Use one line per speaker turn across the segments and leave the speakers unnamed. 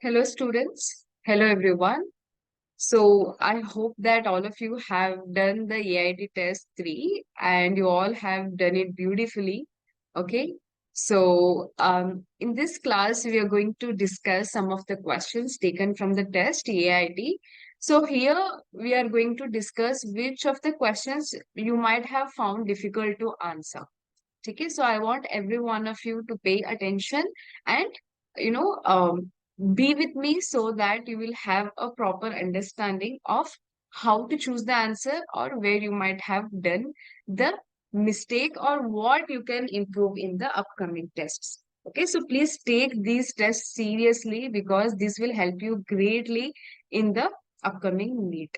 Hello, students. Hello, everyone. So, I hope that all of you have done the AIT test 3 and you all have done it beautifully. Okay. So, in this class, we are going to discuss some of the questions taken from the test AIT. So, here we are going to discuss which of the questions you might have found difficult to answer. Okay, so I want every one of you to pay attention and you know um, be with me so that you will have a proper understanding of how to choose the answer or where you might have done the mistake or what you can improve in the upcoming tests. Okay, so please take these tests seriously because this will help you greatly in the upcoming NEET.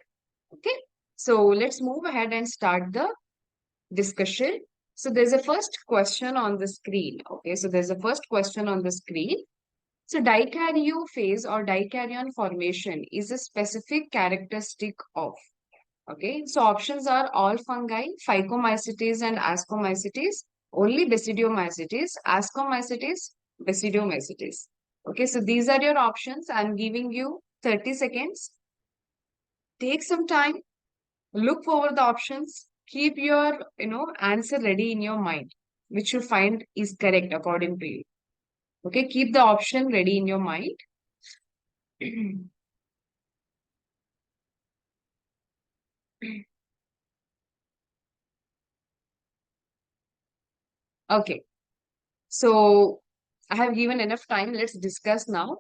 Okay, so let's move ahead and start the discussion. So there's a first question on the screen. Okay, so there's a first question on the screen. So dikaryophase or dikaryon formation is a specific characteristic of. Okay, so options are all fungi, Phycomycetes and Ascomycetes, only Basidiomycetes, Ascomycetes, Basidiomycetes. Okay, so these are your options. I'm giving you 30 seconds. Take some time, look over the options, keep your answer ready in your mind, which you find is correct according to you. Okay, keep the option ready in your mind. Okay, so I have given enough time. Let's discuss now.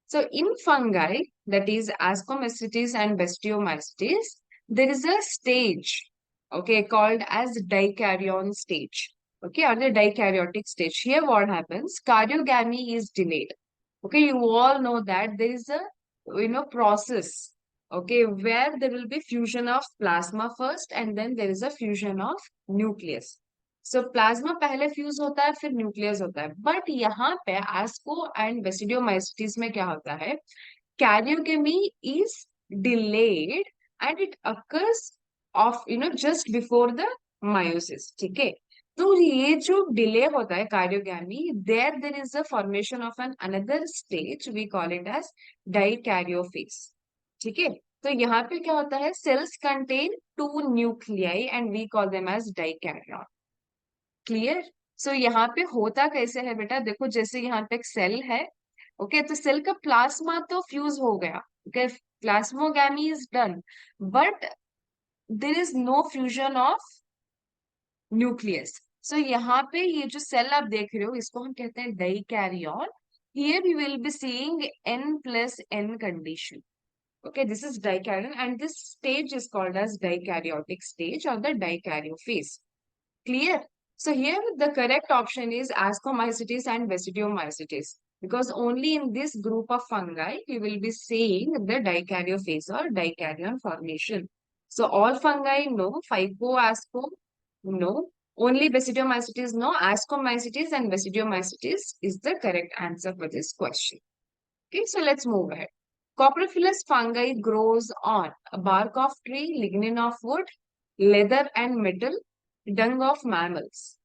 So in fungi, that is Ascomycetes and Basidiomycetes, there is a stage, okay, called as dikaryon stage. Okay, or the dikaryotic stage. Here what happens? Karyogamy is delayed. Okay, you all know that there is a process, okay, where there will be fusion of plasma first and then there is a fusion of nucleus. So plasma पहले fuse होता है फिर nucleus होता है but यहाँ पे एस्को and basidiomycetes में क्या होता है karyogamy is delayed and it occurs of just before the meiosis ठीक है तो ये जो डिले होता है karyogamy there there is a formation of an another stage we call it as dikaryophase ठीक है तो यहाँ पे क्या होता है cells contain two nuclei and we call them as dikaryon clear so यहाँ पे होता कैसे है बेटा देखो जैसे यहाँ पे एक सेल है ओके तो सेल का प्लाज्मा तो फ्यूज हो गया okay plasmogamy is done but there is no fusion of nucleus so यहाँ पे ये जो सेल आप देख रहे हो इसको हम कहते हैं dikaryon here you will be seeing N+N condition okay this is dikaryon and this stage is called as dikaryotic stage or the dikaryophase clear so here the correct option is Ascomycetes and Basidiomycetes because only in this group of fungi you will be seeing the dikaryophase or dikaryon formation so all fungi no Phyco Asco no. Only Basidiomycetes, no. Ascomycetes and Basidiomycetes is the correct answer for this question. Okay, so let's move ahead. Coprophilous fungi grows on a bark of tree, lignin of wood, leather and metal, dung of mammals.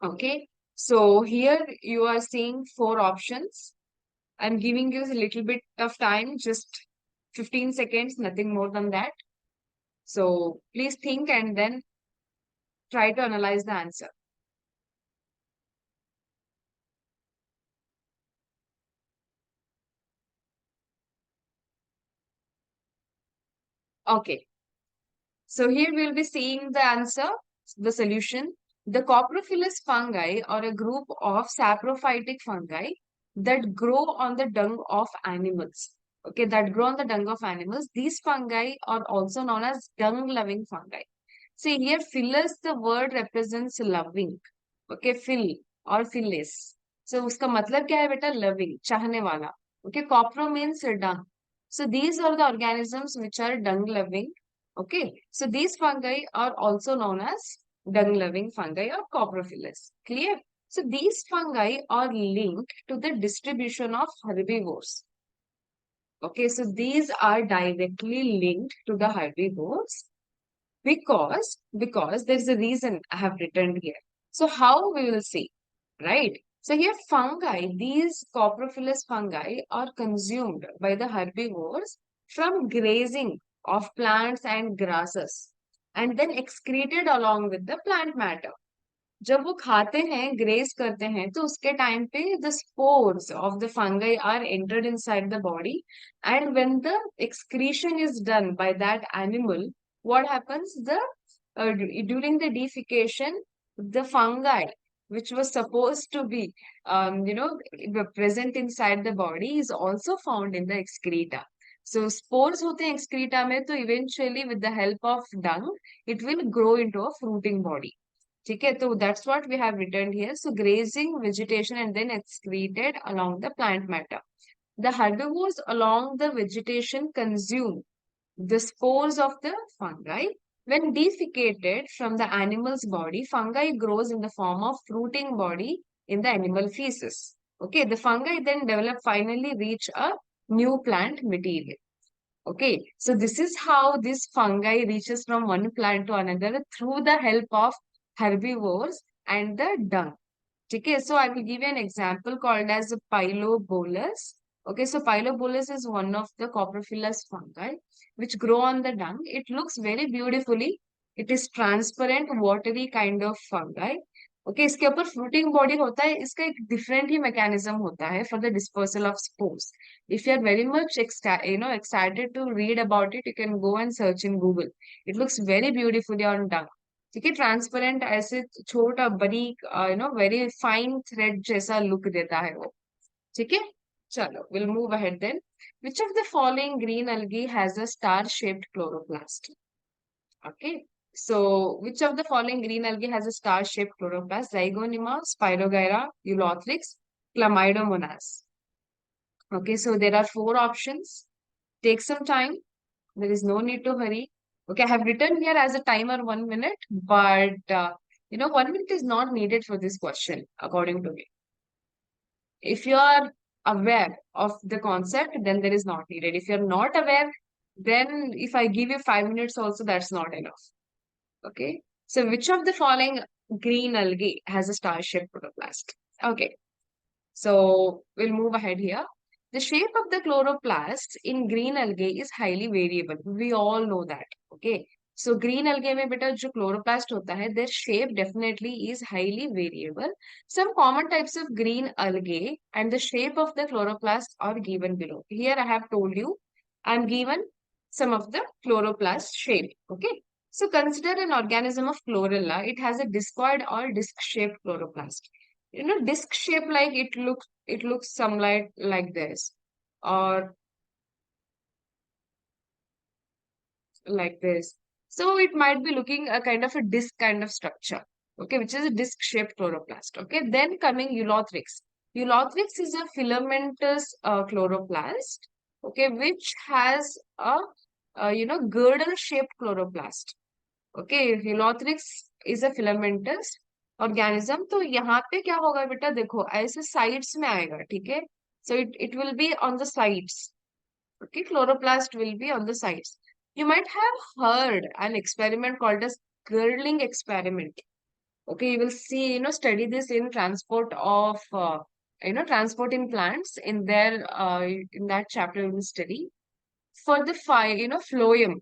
Okay, so here you are seeing 4 options. I'm giving you a little bit of time, just 15 seconds, nothing more than that. So please think and then try to analyze the answer. Okay, so here we'll be seeing the answer, the solution. The coprophilous fungi are a group of saprophytic fungi that grow on the dung of animals. Okay, that grow on the dung of animals. These fungi are also known as dung-loving fungi. See here, phyllis, the word represents loving. Okay, phil or phyllis. So उसका मतलब क्या है बेटा? Loving, चाहने वाला. Okay, copro means dung. So these are the organisms which are dung-loving. Okay, so these fungi are also known as dung-loving fungi or coprophilous. Clear? So these fungi are linked to the distribution of herbivores. Okay, so these are directly linked to the herbivores because there's a reason I have written here. So how we will see, right? So here fungi, these coprophilous fungi are consumed by the herbivores from grazing of plants and grasses and then excreted along with the plant matter. जब वो खाते हैं grace करते हैं तो उसके time पे the spores of the fungi are entered inside the body and when the excretion is done by that animal, what happens, the during the defecation, the fungi which was supposed to be present inside the body is also found in the excreta. So spores होते हैं excreta में, तो eventually with the help of dung it will grow into a fruiting body. ठीक है, तो that's what we have written here. So grazing vegetation and then excreted along the plant matter. The herbivores along the vegetation consume the spores of the fungi. When defecated from the animal's body, fungi grows in the form of fruiting body in the animal feces. Okay, the fungi then develop, finally reach a new plant material. Okay, so this is how this fungi reaches from one plant to another through the help of herbivores and the dung. Okay, so I will give you an example called as a pylobolus. Okay, so pylobolus is one of the coprophilous fungi which grow on the dung. It looks very beautifully. It is transparent, watery kind of fungi. Okay, इसके ऊपर fruiting body होता है. इसका एक different ही mechanism होता है for the dispersal of spores. If you are very much excited to read about it, you can go and search in Google. It looks very beautifully on dung. ठीक है, transparent ऐसे छोटा बारीक very fine thread जैसा look देता है वो. ठीक है, चलो will move ahead then. Which of the following green algae has a star-shaped chloroplast? Okay, so which of the following green algae has a star-shaped chloroplast? Zygonema, Spirogyra, Eulothrix, Chlamydomonas. Okay, so there are four options. Take some time. There is no need to hurry. Okay, I have written here as a timer 1 minute, but 1 minute is not needed for this question, according to me. If you are aware of the concept, then there is not needed. If you're not aware, then if I give you 5 minutes also, that's not enough. Okay, so which of the following green algae has a star-shaped chloroplast? Okay, so we'll move ahead here. The shape of the chloroplast in green algae is highly variable. We all know that. Okay. So green algae में बेटा जो chloroplast होता है, their shape definitely is highly variable. Some common types of green algae and the shape of the chloroplast are given below. Here I have told you, I am given some of the chloroplast shape. Okay. So consider an organism of chlorella. It has a discoid or disc-shaped chloroplast. Disc shape, like it looks some like this or like this. So it might be looking a kind of a disc kind of structure, okay, which is a disc shaped chloroplast. Okay, then coming Eulothrix. Eulothrix is a filamentous chloroplast, okay, which has a girdle shaped chloroplast. Okay, Eulothrix is a filamentous organism. तो यहाँ पे क्या होगा बेटा, देखो ऐसे sides में आएगा. ठीक है, so it will be on the sides. Okay, chloroplast will be on the sides. You might have heard an experiment called as girdling experiment. Okay, you will see, study this in transport of, transport in plants. In that chapter, you will study for the phloem.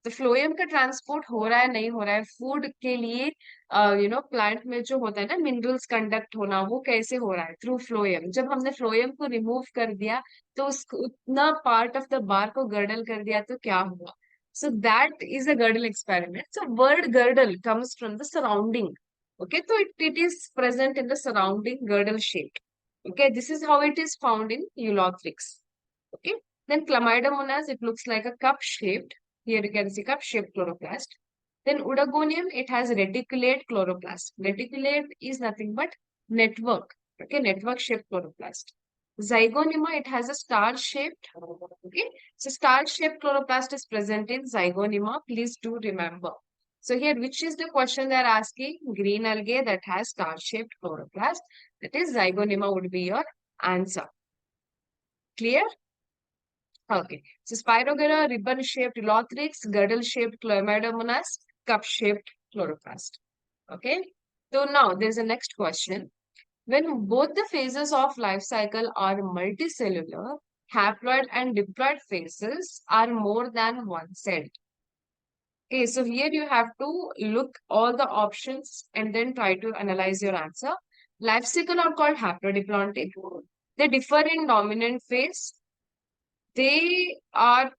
तो phloem का transport हो रहा है नहीं हो रहा है food के लिए, प्लांट में जो होता है ना मिनरल्स कंडक्ट होना, वो कैसे हो रहा है थ्रू फ्लोएम. जब हमने फ्लोएम को रिमूव कर दिया तो उस उतना पार्ट ऑफ द बार को गर्डल कर दिया तो क्या हुआ. So that is a girdle experiment. So word girdle comes from the surrounding. Okay, तो it is present in the surrounding girdle shape. Okay, this is how it is found in Eulothrix. Okay, then Chlamydomonas, it looks like a cup shaped. Here you can see cup-shaped chloroplast. Then Udagonium, it has reticulate chloroplast. Reticulate is nothing but network. Okay, network-shaped chloroplast. Zygonema, it has a star-shaped. Okay, so star-shaped chloroplast is present in Zygonema. Please do remember. So here, which is the question they are asking? Green algae that has star-shaped chloroplast. That is Zygonema would be your answer. Clear? Okay, so Spirogyra, ribbon-shaped Eulothrix, girdle-shaped Chlamydomonas, cup-shaped chloroplast. Okay, so now there's a next question. When both the phases of life cycle are multicellular, haploid and diploid phases are more than one cell. Okay, so here you have to look all the options and then try to analyze your answer. Life cycle are called haplodiploidic. They differ in dominant phase. They are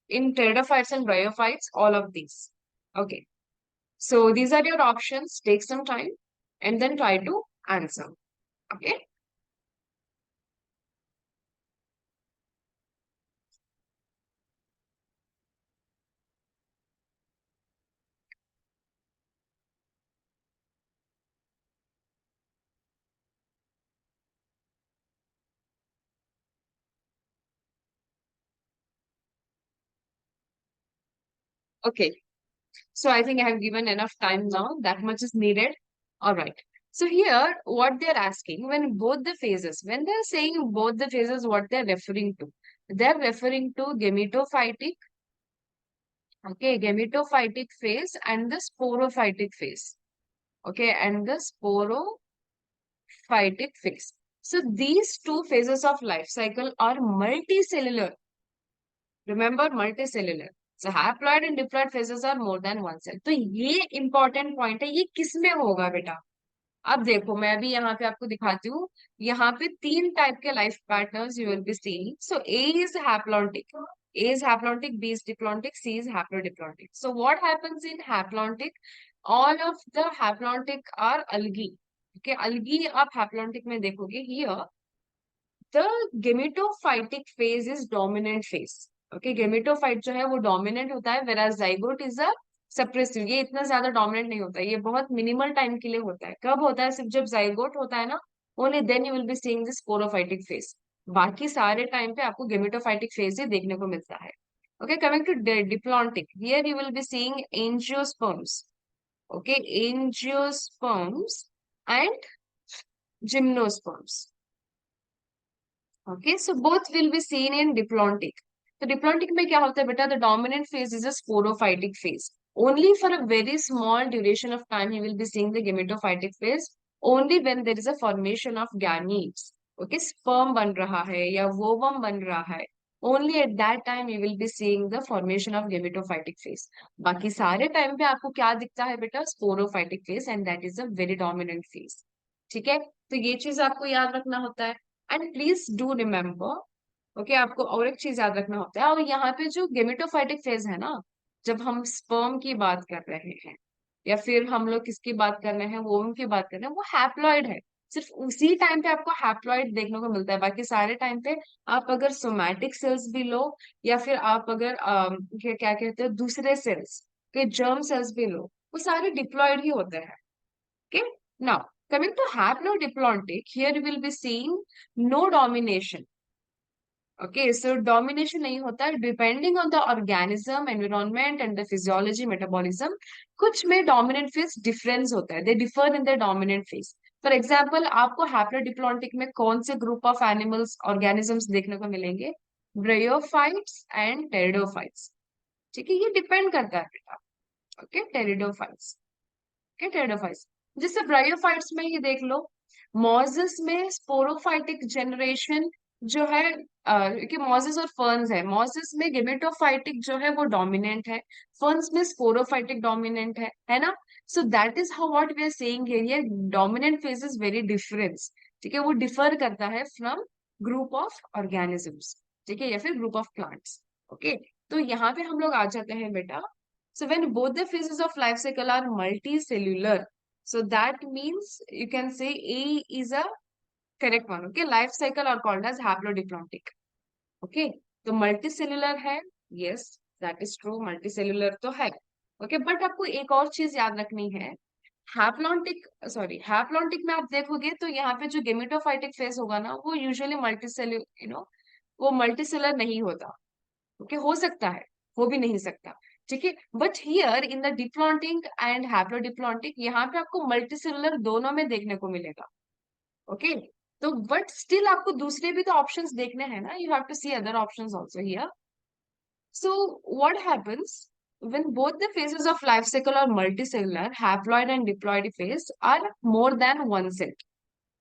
in pteridophytes and bryophytes, all of these. Okay, so these are your options. Take some time and then try to answer. Okay. Okay. So I think I have given enough time now. That much is needed. All right. So here, what they're asking, when both the phases, when they're saying both the phases, what they're referring to? They're referring to gametophytic, okay, gametophytic phase and the sporophytic phase, okay, and the sporophytic phase. So these two phases of life cycle are multicellular. Remember, multicellular. So haploid and diploid phases are more than one cell. तो ये important point है. ये किस में होगा बेटा? अब देखो मैं अभी यहाँ पे आपको दिखाती हूँ. यहाँ पे तीन टाइप के life partners you will be seeing. So A is haplontic. A is haplontic, B is diplontic, C is haplodiploidic. So what happens in haplontic? All of the haplontic are algae. Okay, algae आप haplontic में देखोगे here. The gametophytic phase is dominant phase. Okay, gametophyte जो है वो dominant होता है, whereas zygote is a suppressive. ये इतना ज्यादा dominant नहीं होता है, ये बहुत minimal time के लिए होता है. कब होता है? सिर्फ जब zygote होता है ना, only then you will be seeing this sporophytic phase. बाकी सारे टाइम पे आपको gametophytic phase ही देखने को मिलता है. Okay, coming to diplontic, here you will be seeing angiosperms. Okay, angiosperms and gymnosperms. Okay, so both will be seen in diplontic. So diplontic में क्या होता है बेटा? The dominant phase is a sporophytic phase. Only for a very small duration of time you will be seeing the gametophytic phase. Only when there is a formation of gametes. Okay, sperm बन रहा है या ovum बन रहा है. Only at that time you will be seeing the formation of gametophytic phase. बाकी सारे time पे आपको क्या दिखता है बेटा? Sporophytic phase, and that is a very dominant phase. ठीक है, तो ये चीज आपको याद रखना होता है. And please do remember, okay, आपको और एक चीज याद रखना होता है. और यहाँ पे जो गेमेटोफाइटिक फेज है ना, जब हम स्पर्म की बात कर रहे हैं या फिर हम लोग किसकी बात कर रहे हैं, वोम की बात कर रहे हैं, वो हैप्लॉइड है. सिर्फ उसी टाइम पे आपको हैप्लॉइड देखने को मिलता है. बाकी सारे टाइम पे आप अगर सोमैटिक सेल्स भी लो या फिर आप अगर क्या कहते हैं दूसरे सेल्स के जर्म सेल्स भी लो, वो सारे डिप्लॉयड ही होते हैं. Okay. Now, coming to haplodiploidic, here you will be seeing no domination. Okay, so domination नहीं होता है. Depending on the organism, environment and the physiology, metabolism, कुछ में dominant phase difference होता है. They differ in their dominant phase. For example, आपको haplodiploidic में कौन से group of animals, organisms देखने को मिलेंगे? Bryophytes and pteridophytes. ठीक है, ये depend करता है बेटा. Okay, pteridophytes. के टेरिडोफाइट्स. जैसे ब्रायोफाइट्स में ही देख लो, मॉजेस में स्पोरोफाइटिक जनरेशन जो है, कि मॉजेस और फर्न्स है. मॉजेस में गेमेटोफाइटिक जो है वो डोमिनेंट है, फर्न्स में स्पोरोफाइटिक डोमिनेंट है ना. So that is how what we are saying here. Dominant phase is very difference. ठीक है, वो डिफर करता है फ्रॉम ग्रुप ऑफ ऑर्गेनिजम्स. ठीक है, या फिर ग्रुप ऑफ प्लांट्स. ओके, तो यहाँ पे हम लोग आ जाते हैं बेटा. So when both the phases of life cycle are multicellular, so that means you can say A is a correct one. Okay, life cycle are called as haplodiploidic. Okay, तो multicellular है, yes, that is true, multicellular तो है. Okay, but आपको एक और चीज याद रखनी है. हैप्लॉन्टिक, सॉरी, हैप्लॉन्टिक में आप देखोगे तो यहाँ पे जो गेमेटोफाइटिक फेज होगा ना, वो यूजुअली मल्टीसेल्युलर, वो मल्टीसेलर नहीं होता. ओके, हो सकता है, हो भी नहीं सकता. ठीक है, but here in the diplontic and haplodiplontic यहाँ पे आपको मल्टीसेलुलर दोनों में देखने को मिलेगा. ओके, तो बट स्टिल आपको दूसरे भी तो ऑप्शंस देखने हैं ना. You have to see other options also here. So what happens when both the phases of life cycle are multicellular, haploid and diploid phase are more than one cell.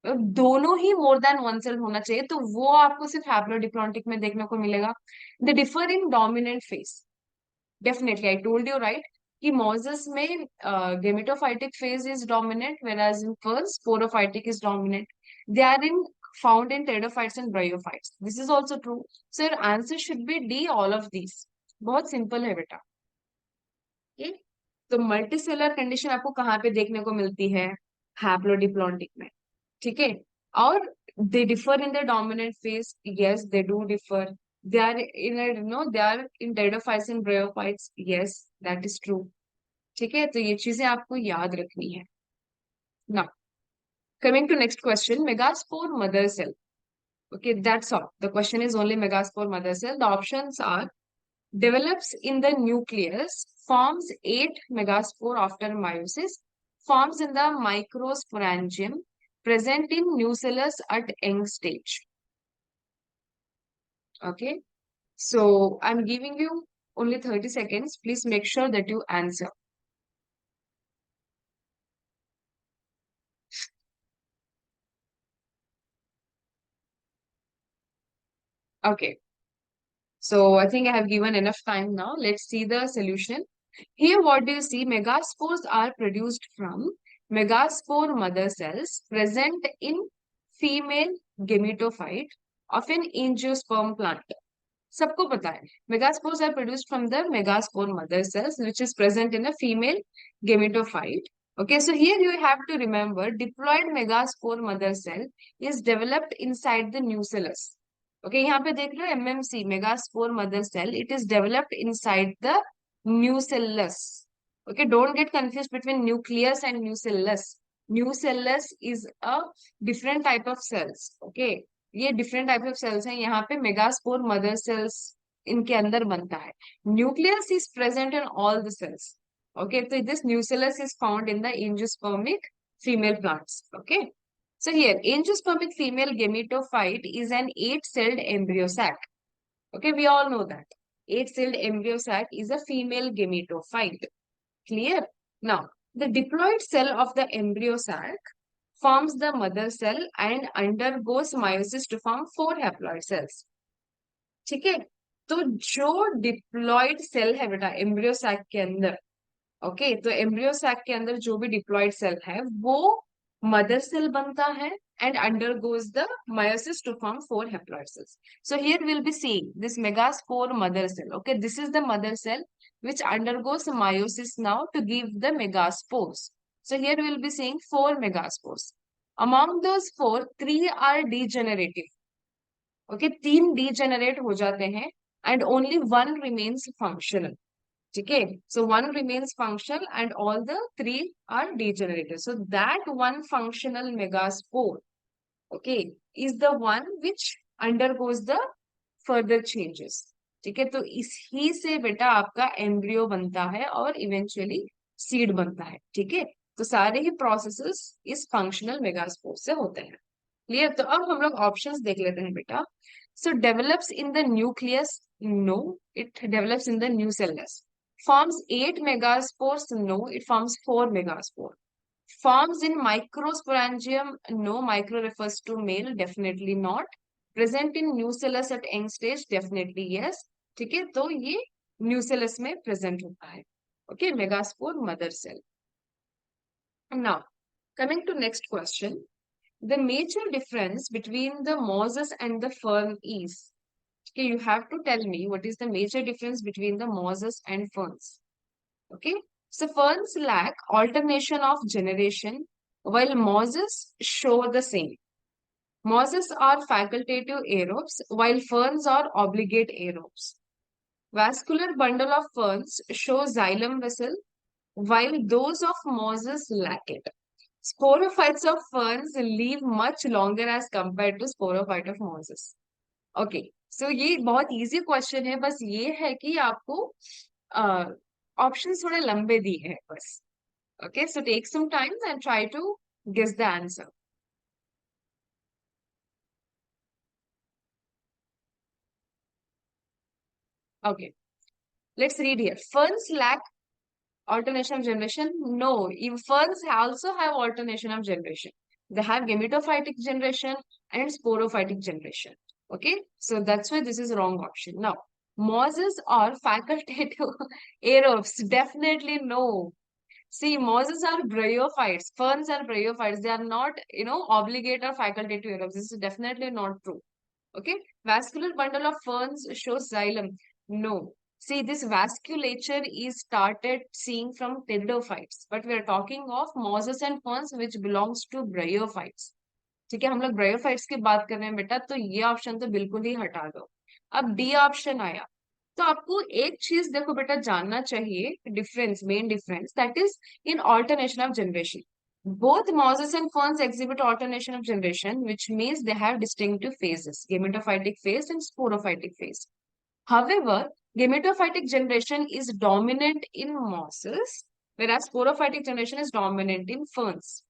दोनों ही more than one cell होना चाहिए, तो वो आपको सिर्फ haplodiplontic में देखने को मिलेगा। The differ in dominant face, definitely I told you right कि मोजेस में gametophytic phase is dominant, whereas in ferns sporophytic is dominant. They are in found in pteridophytes and bryophytes. This is also true. So your answer should be D, all of these. बहुत simple है बेटा। Okay, तो multicellular condition आपको कहाँ पे देखने को मिलती है? हैप्लोडिप्लॉन्टिक में, ठीक है। और they differ in the dominant phase, yes they do differ. They are in no they are in pteridophytes and bryophytes, yes that is true. ठीक है, तो ये चीजें आपको याद रखनी है। Now coming to next question, megaspore mother cell. Okay, that's all. The question is only megaspore mother cell. The options are develops in the nucleus, forms 8 megaspore after meiosis, forms in the microsporangium, present in nucellus at young stage. Okay, so I'm giving you only 30 seconds. Please make sure that you answer. Okay, so I think I have given enough time now. Let's see the solution. Here, what do you see? Megaspores are produced from megaspore mother cells present in female gametophyte of an angiosperm plant. सबको पता है, megaspores are produced from the megaspore mother cells which is present in a female gametophyte. Okay, so here you have to remember diploid megaspore mother cell is developed inside the nucellus. Okay, यहाँ पे देख रहे हो MMC megaspore mother cell, it is developed inside the nucellus. Okay, don't get confused between nucleus and nucellus. Nucellus is a different type of cells. Okay, ये different type of sales हैं। यहाँ पे megaspore mother cells इनके अंदर बनता है। Nucleus is present in all the cells. Okay, तो this nucleus is found in the angiospermic female plants. Okay, so here angiospermic female gametophyte is an 8-celled embryo sac. Okay, we all know that 8-celled embryo sac is a female gametophyte. Clear? Now the diploid cell of the embryo sac forms the mother cell and undergoes meiosis to form 4 haploid cells. ठीक है, तो जो diploid cell है बेटा embryo sac के अंदर, okay, तो embryo sac के अंदर जो भी डिप्लॉइड सेल है वो मदर सेल बनता है and undergoes the meiosis to form 4 haploid cells. So here we'll be seeing this megaspore mother cell. Okay, this is the mother cell which undergoes meiosis now to give the megaspores. So here we'll be seeing 4 megaspores. Among those 4, 3 are degenerative. Okay, 3 degenerate हो जाते हैं and only 1 remains functional. ठीक है, so 1 remains functional and all the 3 are degenerative. So that one functional megaspore, okay, is the one which undergoes the further changes. ठीक है, तो इसी से बेटा आपका एम्ब्रियो बनता है और इवेंचुअली सीड बनता है। ठीक है, तो सारे ही प्रोसेसेस इस फंक्शनल मेगास्पोर से होते हैं। क्लियर? तो अब हम लोग ऑप्शंस देख लेते हैं बेटा। So develops in the nucleus, no, it develops in the nucellus. Forms 8 megaspores, no, it forms 4 megaspore. Forms in microsporangium, no, micro refers to male, definitely not. Present in nucellus at young stage, definitely yes. ठीक है, तो ये nucellus में present होता है। Okay, megaspore mother cell. Now, coming to next question, the major difference between the mosses and the fern is, okay, you have to tell me what is the major difference between the mosses and ferns. Okay, so ferns lack alternation of generation while mosses show the same. Mosses are facultative aerobes while ferns are obligate aerobes. Vascular bundle of ferns show xylem vessel while those of mosses lack it. Sporophytes of ferns live much longer as compared to sporophyte of mosses. Okay, so ये बहुत easy question है, बस ये है कि आपको options थोड़े लंबे दिए हैं बस। Okay, so take some time and try to guess the answer. Okay, let's read here. Ferns lack alternation of generation. No, ferns also have alternation of generation. They have gametophytic generation and sporophytic generation. Okay, so that's why this is wrong option. Now, mosses or facultative aerobes? Definitely no. See, mosses are bryophytes. Ferns are bryophytes. They are not, obligate or facultative aerobes. This is definitely not true. Okay, vascular bundle of ferns shows xylem. No. See, this vasculature is started seeing from pteridophytes, but we are talking of mosses and ferns which belongs to bryophytes. ठीक है, हम लोग bryophytes की बात कर रहे हैं बेटा, तो ये ऑप्शन तो बिल्कुल ही हटा दो। अब डी ऑप्शन आया, तो आपको एक चीज देखो बेटा जानना चाहिए, difference, main difference, that is in alternation of generation. Both mosses and ferns exhibit alternation of generation, which means they have distinctive phases, gametophytic phase and sporophytic phase. However, gametophytic generation is dominant in mosses, whereas sporophytic generation is dominant in ferns.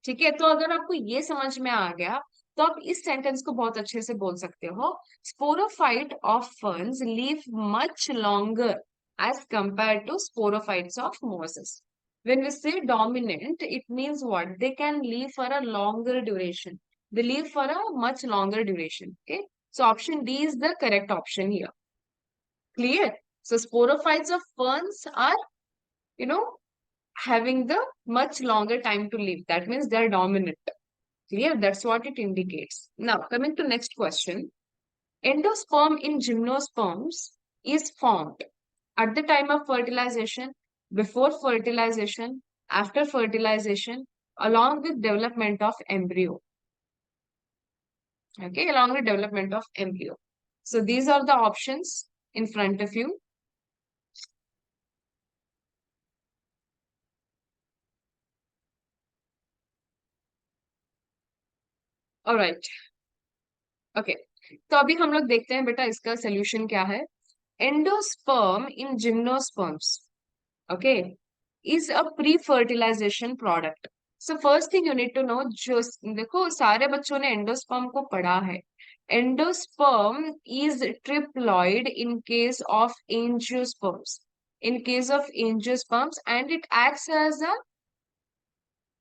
ठीक है, तो अगर आपको ये समझ में आ गया, तो आप इस सेंटेंस को बहुत अच्छे से बोल सकते हो। Sporophyte of ferns live much longer as compared to sporophytes of mosses. When we say dominant, it means what? They can live for a longer duration. They live for a much longer duration. Okay. So option D is the correct option here. Clear? So sporophytes of ferns are, you know, having the much longer time to live. That means they are dominant. Clear? That's what it indicates. Now, coming to next question. Endosperm in gymnosperms is formed at the time of fertilization, before fertilization, after fertilization, along with development of embryo. Okay, along with development of embryo. So these are the options in front of you. All right. Okay. तो अभी हम लोग देखते हैं बेटा इसका solution क्या है। Endosperm in gymnosperms, okay, is a pre fertilization product. So first thing you need to know, जो देखो सारे बच्चों ने एंडोस्पर्म को पढ़ा है। Endosperm is triploid in case of angiosperms, in case of angiosperms, and it acts as a,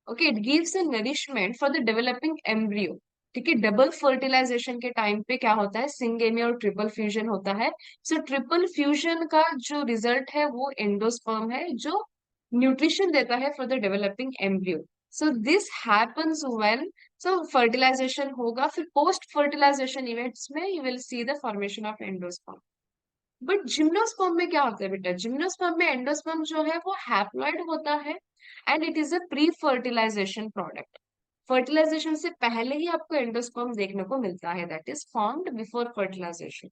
okay, it gives a nourishment for the developing embryo. ठीक है, डबल फर्टिलाइजेशन के टाइम पे क्या होता है, सिंगेमी और ट्रिपल फ्यूजन होता है। सो ट्रिपल फ्यूजन का जो रिजल्ट है वो एंडोस्पर्म है, जो न्यूट्रिशन देता है for the developing embryo. So this happens when, so fertilization होगा, फिर पोस्ट फर्टिलाइजेशन इवेंट्स में you will see the formation of endosperm. But gymnosperm में क्या होता है बेटा, जिम्नोस्पर्म में एंडोस्पर्म जो है वो हैप्लॉइड होता है, and it is a pre fertilization product. Fertilization से पहले ही आपको एंडोस्पर्म देखने को मिलता है, that is formed before fertilization.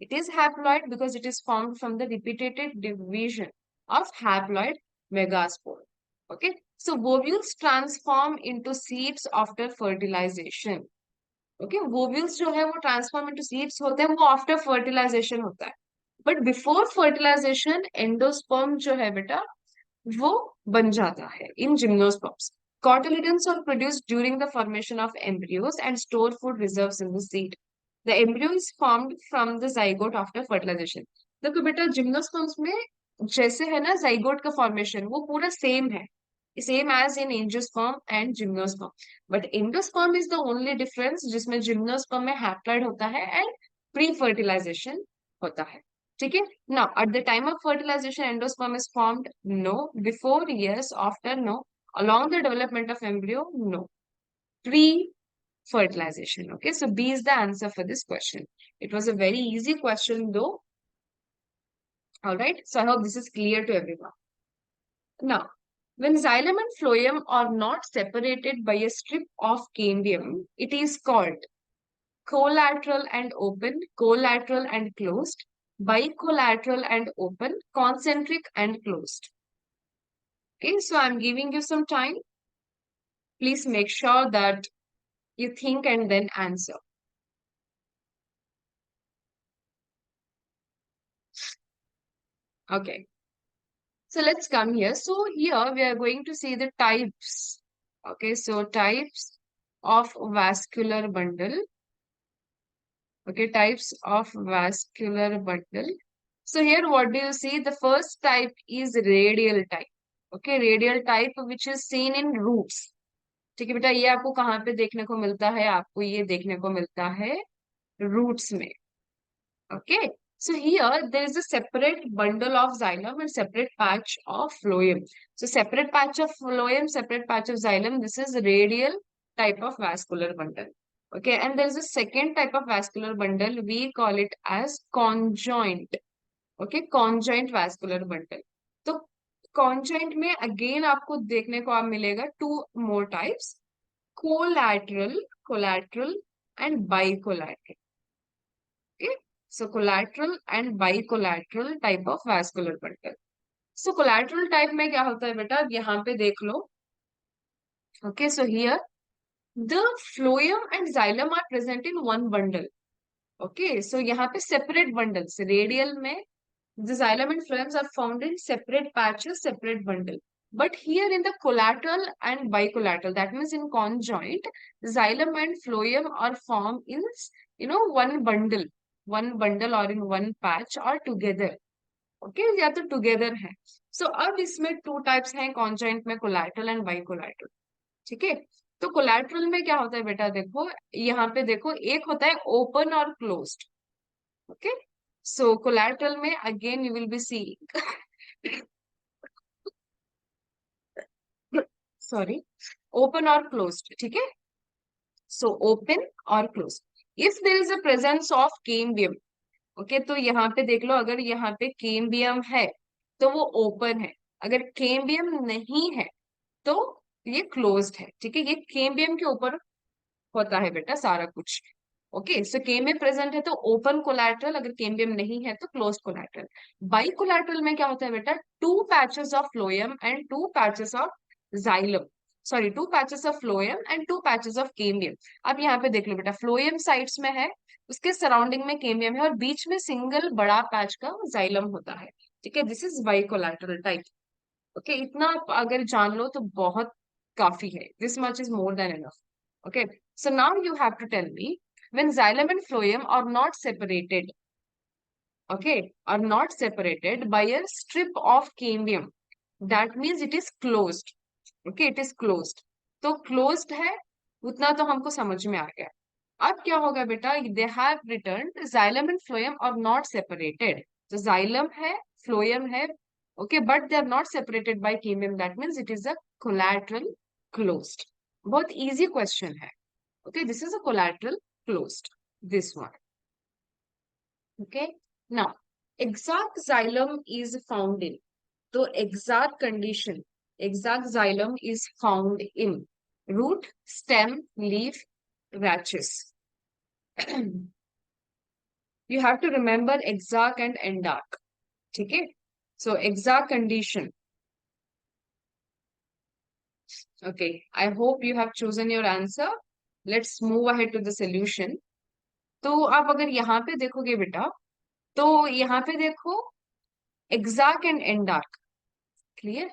It is haploid because it is formed from the repeated division of haploid megaspore. Okay, so ovules transform into seeds after fertilization. Okay, ovules जो है वो ट्रांसफॉर्म इनटू सीड्स होते हैं, वो after fertilisation होता है। But before fertilisation endosperm जो है बेटा वो बन जाता है इन gymnosperms. Cotyledons are produced during the formation of embryos and store food reserves in the seed. The embryo is formed from the zygote after fertilization. देखो बेटा जिम्नोस्पर्म्स में जैसे है ना जाइगोट का फॉर्मेशन, वो पूरा सेम है, same as in angiosperm and gymnosperm. But endosperm is the only difference जिसमें जिम्नोस्पर्म में हैप्लॉइड होता है एंड प्री फर्टिलाइजेशन होता है। ठीक है, now at the time of fertilization endosperm is formed, no. Before, yes. After, no. Along the development of embryo, no. Pre fertilization. Okay, so B is the answer for this question. It was a very easy question though. All right, so I hope this is clear to everyone. Now, when xylem and phloem are not separated by a strip of cambium, it is called collateral and open, collateral and closed, bicollateral and open, concentric and closed. Okay, so I'm giving you some time. Please make sure that you think and then answer. Okay, so let's come here. So here we are going to see the types. Okay, so types of vascular bundle. Okay, types of vascular bundle. So here what do you see? The first type is radial type. Okay, radial type which is seen in roots. ठीक है बेटा, ये आपको कहाँ पे देखने को मिलता है? आपको ये देखने को मिलता है रूट्स में। Okay, so here there is a separate bundle of xylem and separate patch of phloem. So separate patch of phloem, separate patch of xylem. This is radial type of vascular bundle. Okay, and there is a second type of vascular bundle. We call it as conjoint. Okay, conjoint vascular bundle. तो conjoint में again आपको देखने को आप मिलेगा two more types: collateral, collateral, and bicollateral. Okay, so collateral and bicollateral type of vascular bundle. So collateral type में क्या होता है बेटा, अब यहाँ पे देख लो. Okay, so here the phloem and xylem are present in one bundle. Okay, so यहाँ पे separate bundles, radial में the xylem and phloems are found in separate patches, separate bundle. But here in the collateral and bicollateral, that means in conjoint, xylem and phloem are formed in, one bundle or in one patch or together. Okay, या तो together है. सो अब इसमें two types हैं conjoint में, collateral and बाइकोलैटरल. ठीक है, तो कोलैटरल में क्या होता है बेटा, देखो यहाँ पे देखो, एक होता है ओपन और क्लोज्ड. ओके, सो कोलैटरल में again you will be see, sorry, open और क्लोज्ड. ठीक है, सो ओपन और closed if there is a presence of cambium. Okay, तो यहाँ पे देख लो, अगर यहाँ पे केम्बियम है तो वो ओपन है, अगर केम्बियम नहीं है तो ये क्लोज्ड है. ठीक है, ये केम्बियम के ऊपर होता है बेटा सारा कुछ. ओके, सो केम्बियम प्रेजेंट है तो ओपन कोलैटरल, अगर केम्बियम नहीं है तो क्लोज्ड कोलैटरल. बाई कोलैटरल में क्या होता है बेटा, two patches of phloem and two patches of xylem, sorry, two patches of phloem and two patches of cambium. अब यहाँ पे देख लो बेटा, फ्लोएम साइड्स में है, उसके सराउंडिंग में केम्बियम है, और बीच में सिंगल बड़ा पैच का जाइलम होता है. ठीक है, this is by collateral type. Okay, इतना आप अगर जान लो तो बहुत काफी है. This much is more than enough. Okay, so now you have to tell me, when xylem and phloem are not separated, okay, are not separated by a strip of cambium, that means it is closed. Okay, it is closed. तो closed है, उतना तो हमको समझ में आ गया. अब क्या होगा बेटा, they have returned xylem and phloem are not separated. तो xylem है, phloem है, okay, but they are not separated by cambium, that means it is a collateral closed. बहुत easy question है. Okay, this is a collateral closed, this one. Okay, now exact xylem is found in, so exact condition, exact xylem is found in root, stem, leaf, branches. You have to remember exact and endark. Okay, so exact condition. Okay, I hope you have chosen your answer. Let's move ahead to the solution. तो आप अगर यहाँ पे देखोगे बेटा, तो यहाँ पे देखो exact and एंडार्क. Clear?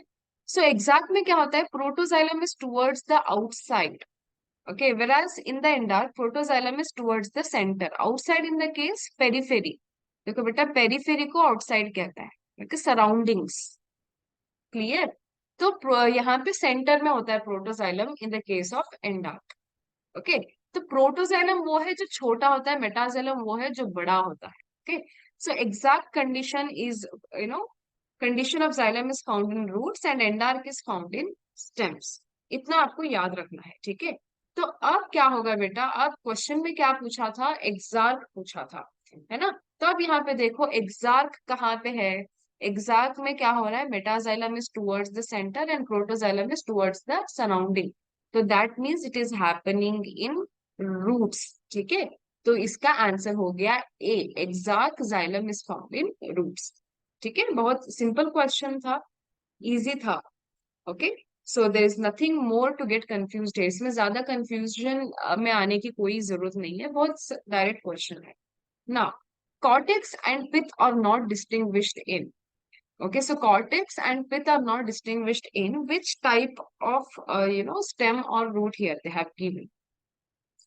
So exact में क्या होता है, protoxylem is towards the outside. Okay, whereas in the endark protoxylem is towards the center, outside in the case periphery. देखो बेटा, पेरिफेरी को आउटसाइड कहता है, सराउंडिंग्स. क्लियर? तो यहाँ पे सेंटर में होता है protoxylem in the case of एंडार्क. Okay, तो प्रोटोजाइलम वो है जो छोटा होता है, मेटाजाइलम वो है जो बड़ा होता है. Okay, so exact condition is, you know, condition of xylem is found in roots and endarch is found in stems. इतना आपको याद रखना है. ठीक है, तो अब क्या होगा बेटा, अब क्वेश्चन में क्या पूछा था, एग्जार्क पूछा था, है ना. तो अब यहाँ पे देखो एग्जार्क कहाँ पे है. एग्जार्क में क्या हो रहा है, metaxylem is towards the centre and protoxylem is towards the surrounding. तो that means it is happening in roots. ठीक है, तो इसका आंसर हो गया A, exarch xylem is found in roots. ठीक है, बहुत सिंपल क्वेश्चन था, इजी था. Okay, so there is nothing more to get confused है, इसमें ज्यादा कंफ्यूजन में आने की कोई जरूरत नहीं है, बहुत डायरेक्ट क्वेश्चन है. Now cortex and pith are not distinguished in. Okay, so cortex and pith are not distinguished in which type of stem or root here they have given.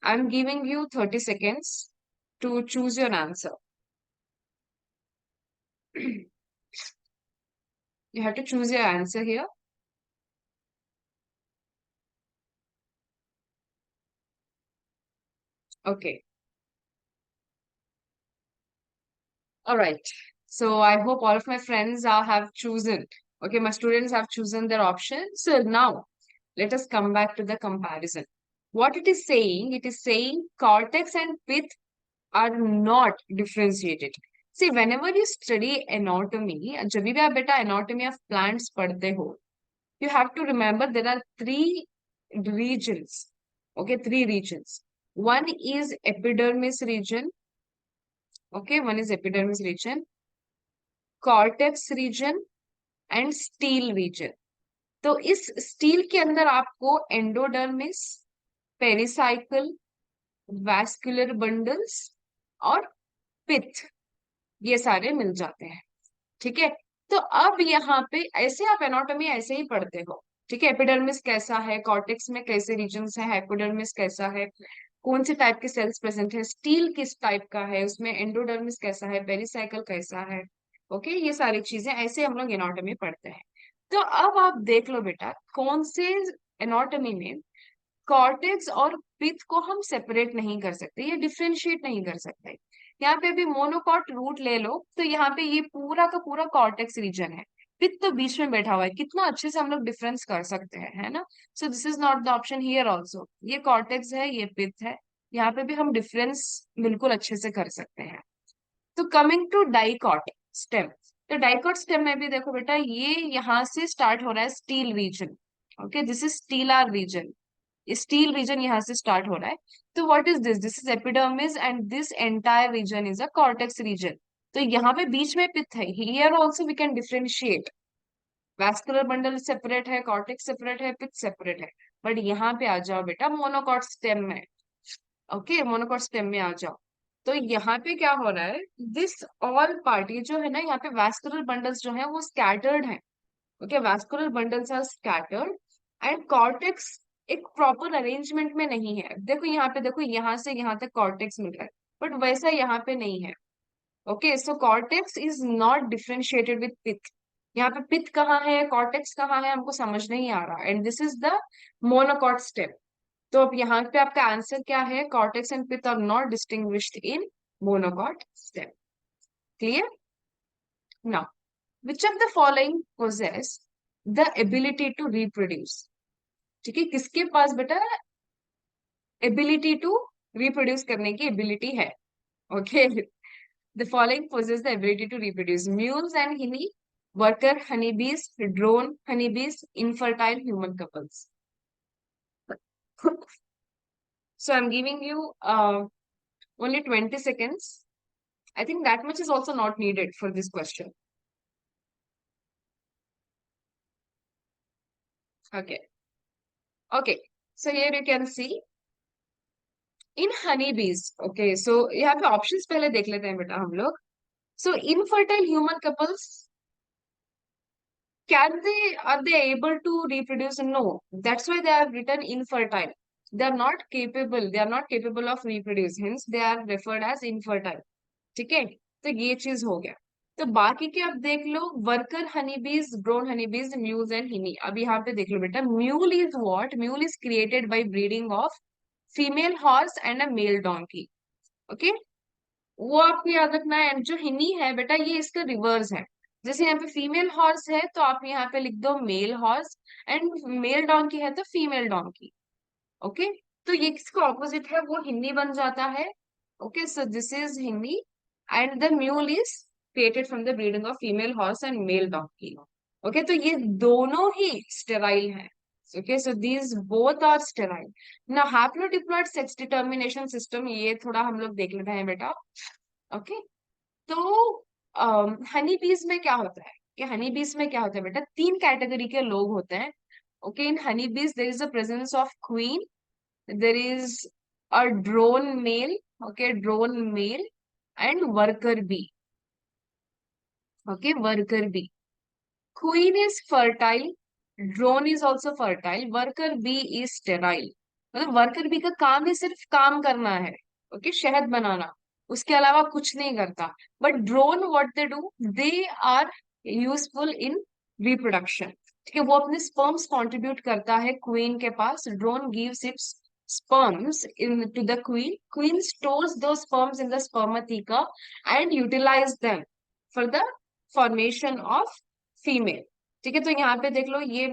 I'm giving you 30 seconds to choose your answer. You have to choose your answer here. Okay, alright. So I hope all of my friends have chosen. Okay, my students have chosen their option. So now let us come back to the comparison. What it is saying cortex and pith are not differentiated. See, whenever you study anatomy, जब भी आप बेटा anatomy of plants पढ़ते हो, you have to remember there are three regions. Okay, three regions. One is epidermis region. Okay, one is epidermis region, cortex region and stele region. तो इस steel के अंदर आपको एंडोडर्मिस, पेरिसाइकल, वैस्कुलर बंडल्स और पिथ, ये सारे मिल जाते हैं. ठीक है. तो अब यहाँ पे ऐसे आप एनाटॉमी ऐसे ही पढ़ते हो. ठीक है. एपिडर्मिस कैसा है, कॉर्टेक्स में कैसे रीजन्स है, हाइपोडर्मिस कैसा है, कौन से टाइप के सेल्स प्रेजेंट है, स्टील किस टाइप का है, उसमें एंडोडर्मिस कैसा है, पेरिसाइकल कैसा है. ओके, ये सारी चीजें ऐसे हम लोग एनाटॉमी पढ़ते हैं. तो अब आप देख लो बेटा कौन से एनाटॉमी में कॉर्टेक्स और पिथ को हम सेपरेट नहीं कर सकते, ये डिफ्रेंशिएट नहीं कर सकते. यहाँ पे अभी मोनोकॉट रूट ले लो तो यहाँ पे ये पूरा का पूरा कॉर्टेक्स रीजन है, पिथ तो बीच में बैठा हुआ है. कितना अच्छे से हम लोग डिफरेंस कर सकते हैं, है ना. सो this is not the option here also. ये कॉर्टेक्स है, ये पिथ है, यहाँ पे भी हम डिफरेंस बिल्कुल अच्छे से कर सकते हैं. तो कमिंग टू डाइकॉट स्टेम, तो डाइकॉट स्टेम में भी देखो बेटा ये यहाँ से स्टार्ट हो रहा है stele region. Okay, this is stelar region, stele region यहाँ से स्टार्ट हो रहा है. तो what is this, this is epidermis and this entire region is a cortex region. तो यहाँ पे बीच में पिथ है. Here also we can differentiate, vascular bundle separate है, कॉर्टेक्स सेपरेट है, पिथ सेपरेट है. बट यहाँ पे आ जाओ बेटा मोनोकॉट स्टेम में. ओके, मोनोकॉट स्टेम में आ जाओ. तो यहाँ पे क्या हो रहा है, दिस ऑल पार्टी जो है ना, यहाँ पे वैस्कुलर बंडल्स जो है वो स्कैटर्ड है. Okay, vascular bundles are scattered and cortex एक प्रॉपर अरेंजमेंट में नहीं है. देखो यहाँ पे, देखो यहाँ से यहाँ तक कॉर्टेक्स मिल रहा है, बट वैसा यहाँ पे नहीं है. Okay, so cortex is not differentiated with pith. यहाँ पे पिथ कहाँ है, कॉर्टेक्स कहाँ है, हमको समझ नहीं आ रहा. And this is the monocot stem. तो अब यहाँ पे आपका आंसर क्या है, cortex and pith are not distinguished in monocot stem. Clear. Now which of the following possess the ability to reproduce. ठीक है, किसके पास बेटा एबिलिटी टू रिप्रोड्यूस करने की एबिलिटी है. Okay, the following possess the ability to reproduce: mules and honey, worker honeybees, drone honeybees, infertile human couples. So I'm giving you only 20 seconds. I think that much is also not needed for this question. Okay. Okay. So here you can see in honey बीज. Okay, सो यहाँ पे options पहले देख लेते हैं बेटा हम लोग. So infertile human couples, can they, are they able to reproduce? No, that's why they are written infertile. They are not capable, they are not capable of reproducing, hence they are referred as infertile. ठीक है, तो ये चीज हो गया. तो बाकी के अब देख लो, worker honeybees, drone honeybees, mules and hinny. अब यहाँ पे देख लो बेटा, mule is what, mule is created by breeding of female horse and a male donkey. Okay, वो आपको याद रखना है. जो हिनी है बेटा ये इसका रिवर्स है. जैसे यहाँ पे फीमेल हॉर्स है तो आप यहाँ पे लिख दो male horse, and male donkey है तो फीमेल डोंकी. ओके, तो ये किसका ऑपोजिट है, वो हिंदी बन जाता है. Okay, so this is hinny and the mule is created from the breeding of female horse and male donkey. Okay, तो ये दोनों ही स्टेराइल हैं. Okay, so these both are sterile. ना हैप्लोडिप्लॉइड सेक्स डिटर्मिनेशन सिस्टम, ये थोड़ा हम लोग देख लेते हैं बेटा. ओके, तो हनी बीज में क्या होता है, कि हनी बीज में क्या होता है बेटा, तीन कैटेगरी के लोग होते हैं. Okay, in honey bees there is a presence of queen, there is a drone male. Okay, drone male and worker bee. Okay, worker bee. Queen is fertile, drone is also fertile, worker bee is sterile. मतलब worker bee का काम ही सिर्फ काम करना है. Okay, शहद बनाना, उसके अलावा कुछ नहीं करता. But drone what they do, they are useful in reproduction. ठीक है, वो अपने स्पर्म्स कंट्रीब्यूट करता है क्वीन के पास. Drone gives its sperms into the queen. Queen stores those sperms in the spermatheca and utilize them for the formation of female. ठीक है, तो यहाँ पे देख लो ये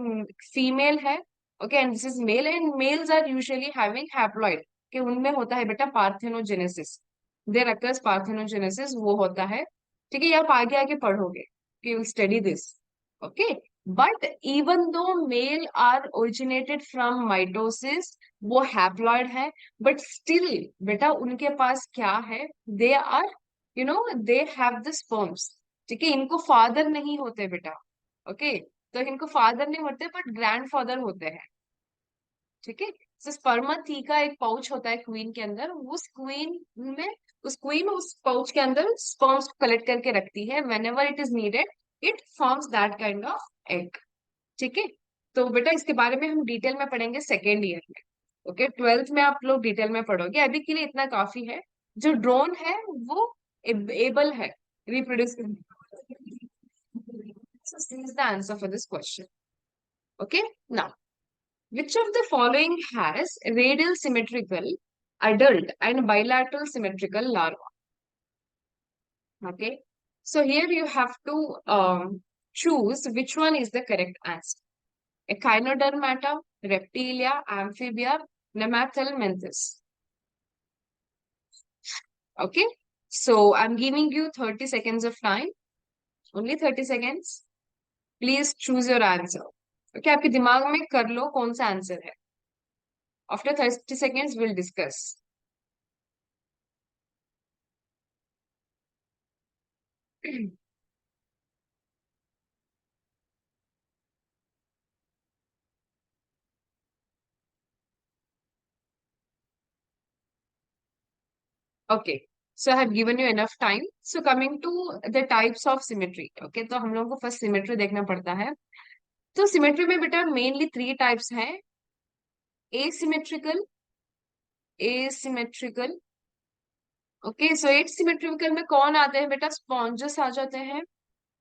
फीमेल है, okay, and this is male, and males are usually having haploid, कि उनमें होता है बेटा पार्थेनोजेनेसिस, देयर अकर्स पार्थेनोजेनेसिस, वो होता है। ठीक है, ये आप आगे आगे पढ़ोगे, you will study this, okay. But even though male are originated from mitosis, वो हैप्लॉइड है, बट स्टिल बेटा उनके पास क्या है, they are, they have the sperms. ठीक है, इनको फादर नहीं होते बेटा, ओके, तो इनको फादर नहीं होते बट ग्रैंडफादर होते हैं। ठीक है, तो स्पर्माथीका एक पाउच होता है क्वीन के अंदर, उस क्वीन उस पाउच के अंदर स्पर्म्स को कलेक्ट करके रखती है, when ever it is needed it forms that kind of egg. ठीक है, तो बेटा इसके बारे में हम डिटेल में पढ़ेंगे सेकेंड ईयर में, ओके, ट्वेल्थ में आप लोग डिटेल में पढ़ोगे, अभी के लिए इतना काफी है। जो ड्रोन है वो एबल है रिप्रोड्यूस करने। So this is the answer for this question. Okay, now which of the following has radial symmetrical adult and bilateral symmetrical larva? Okay, so here you have to choose which one is the correct answer. Echinodermata, Reptilia, Amphibia, Nemathelminthes. Okay, so I'm giving you 30 seconds of time, only 30 seconds. Please choose your answer. Okay, आपके दिमाग में कर लो कौन सा answer है. After 30 seconds, we'll discuss. Okay, so I have given you enough time. So coming to the types of symmetry. Okay, तो हम लोगों को first symmetry देखना पड़ता है. तो symmetry में बेटा mainly three types हैं. Asymmetrical, asymmetrical. Okay, so asymmetrical में कौन आते हैं बेटा? Sponges आ जाते हैं.